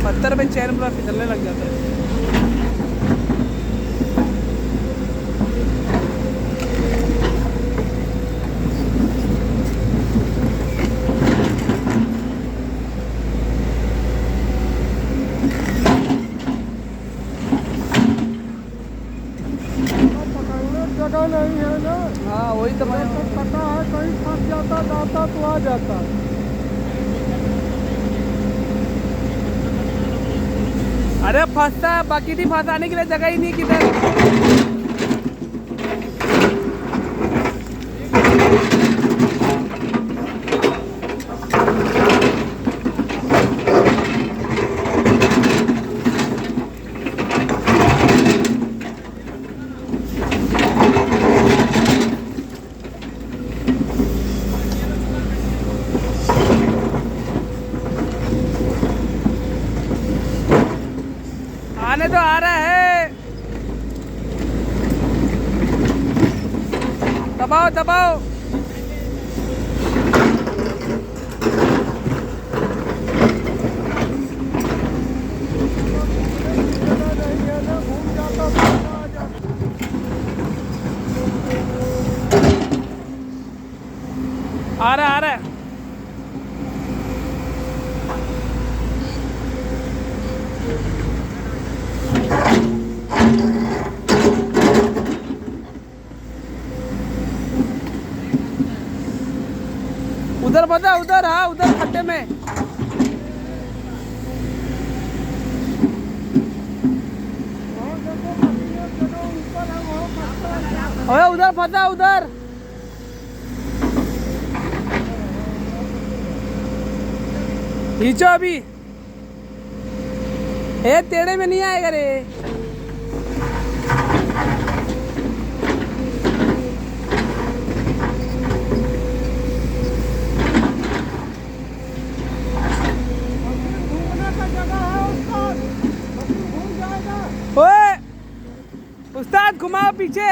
पत्थर पे चैन पूरा फिसलने लग जाता है। जगह नहीं है ना। हाँ वही तो मैं पता है कहीं फंस जाता दाता तो आ जाता। अरे फंसता बाकी थी, फंसाने के लिए जगह ही नहीं किधर। आने तो आ रहा है, दबाओ दबाओ। आ रहा है उधर बता, उधर हाँ उधर खड्डे में। ओए उधर फंसा, उधर खींचो अभी। ए टेढ़े में नहीं आएगा रे। ओए उस्ताद घुमाओ पीछे।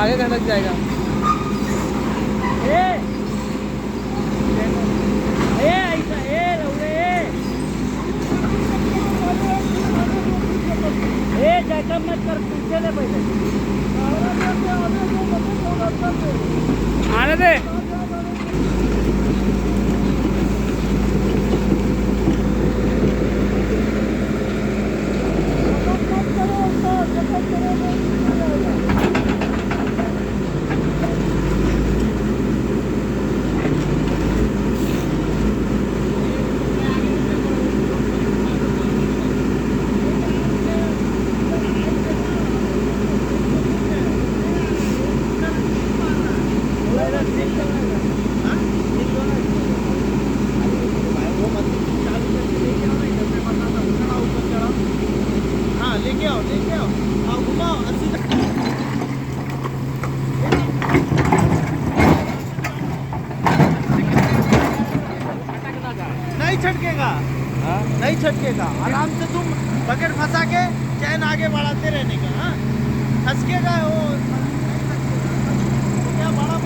आगे खसक जाएगा। मत कर पीछे ले पहले आने दे। नहीं छटकेगा, नहीं छटकेगा। आराम से तुम बकेट फंसा के चैन आगे बढ़ाते रहने का। हाँ, खसकेगा वो क्या बड़ा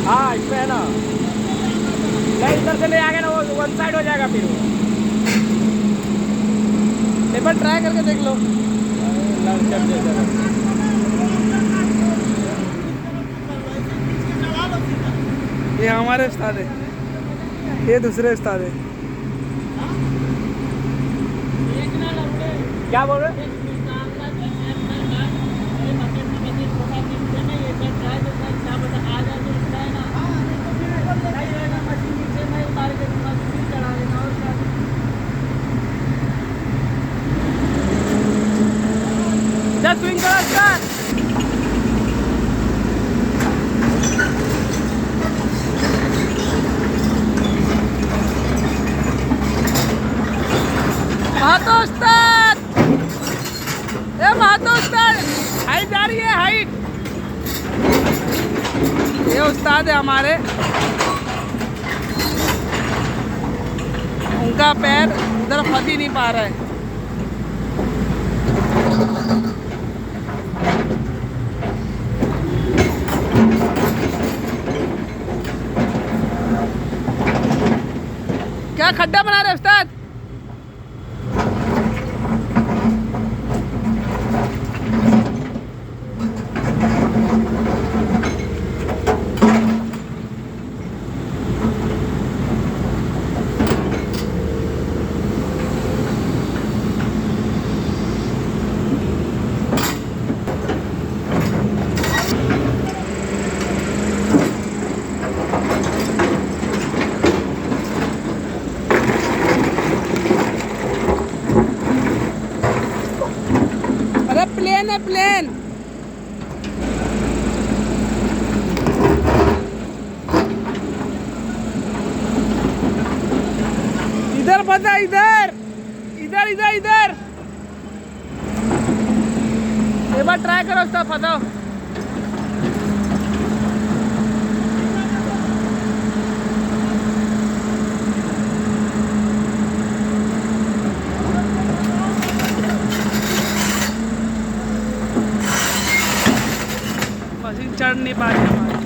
हाँ इसमें है ना, नहीं इधर से ले आगे ना वो वन साइड हो जाएगा फिर वो। एक बार ट्राई करके देख लो। ये हमारे उस्ताद है, ये दूसरे उस्ताद है। क्या बोल रहे? Just swing करो उस्ताद। महातो उस्ताद, ए महातो उस्ताद, हाइट जा रही है हाइट। ये उस्ताद है हमारे, उनका पैर उधर फंस ही नहीं पा रहा है। क्या खड्डा बना रहे उस्ताद? प्लेन है प्लेन। इधर फंसा, इधर इधर इधर इधर। एक बार ट्राई करो उसका, फंसाओ। मशीन चढ़ नहीं पा रही हमारी।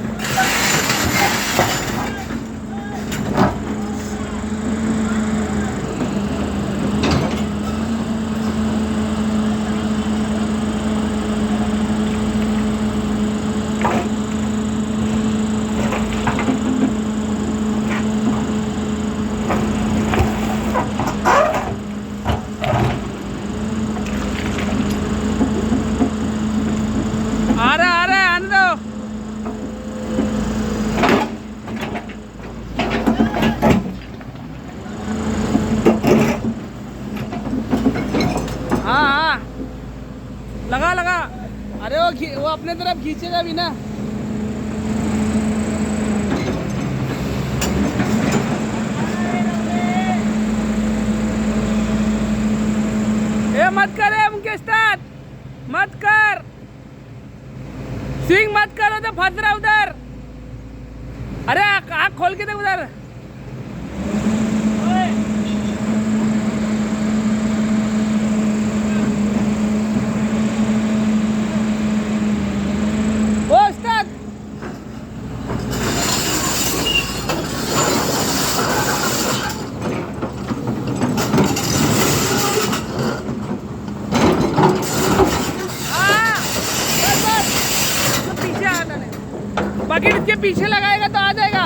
अपने तरफ खींचेगा भी ना। ए मत कर मुकेश स्टार्ट मत कर, स्विंग मत करो तो फंस रहा उधर। अरे आँख खोल के दे उधर। ओ स्टार्ट। पीछे आना नहीं, बकेट इसके पीछे लगाएगा तो आ जाएगा।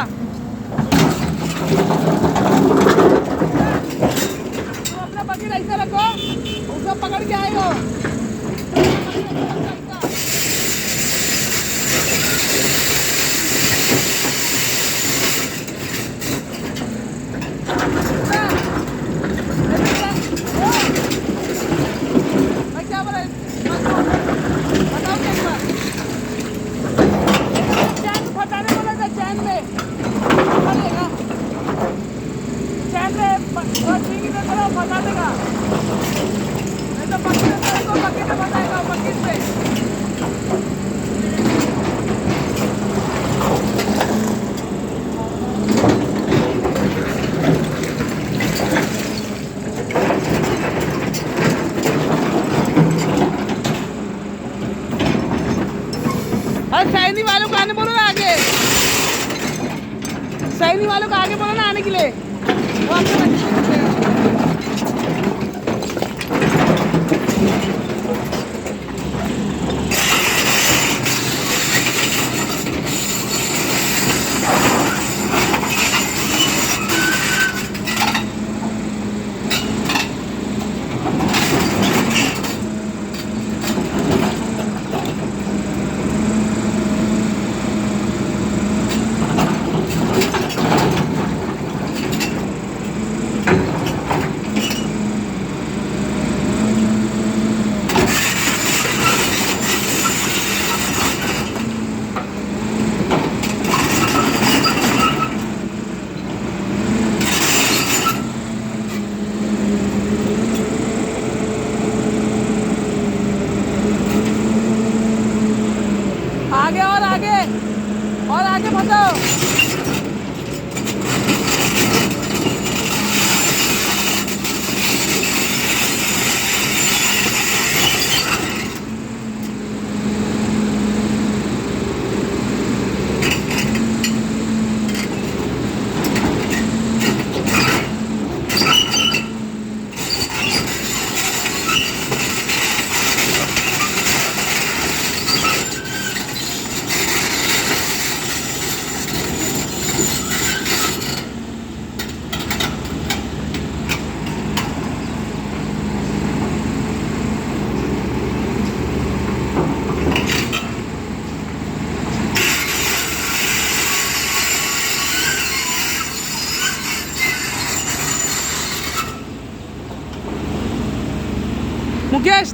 तो अपना बकेट ऐसा रखो, उसको पकड़ के आएगा। क्या बोला बताओ क्या चैन फटाने बोला था, चैन में फटेगा, चैन में ठीक ही तो थोड़ा फटा देगा, नहीं तो बकेट में फटाएगा बकेट में। अरे सैनी वालों को आने बोलो ना आगे, सैनी वालों को आगे बोलो ना आने के लिए, वो आपको आगे और आगे बताओ। मुकेश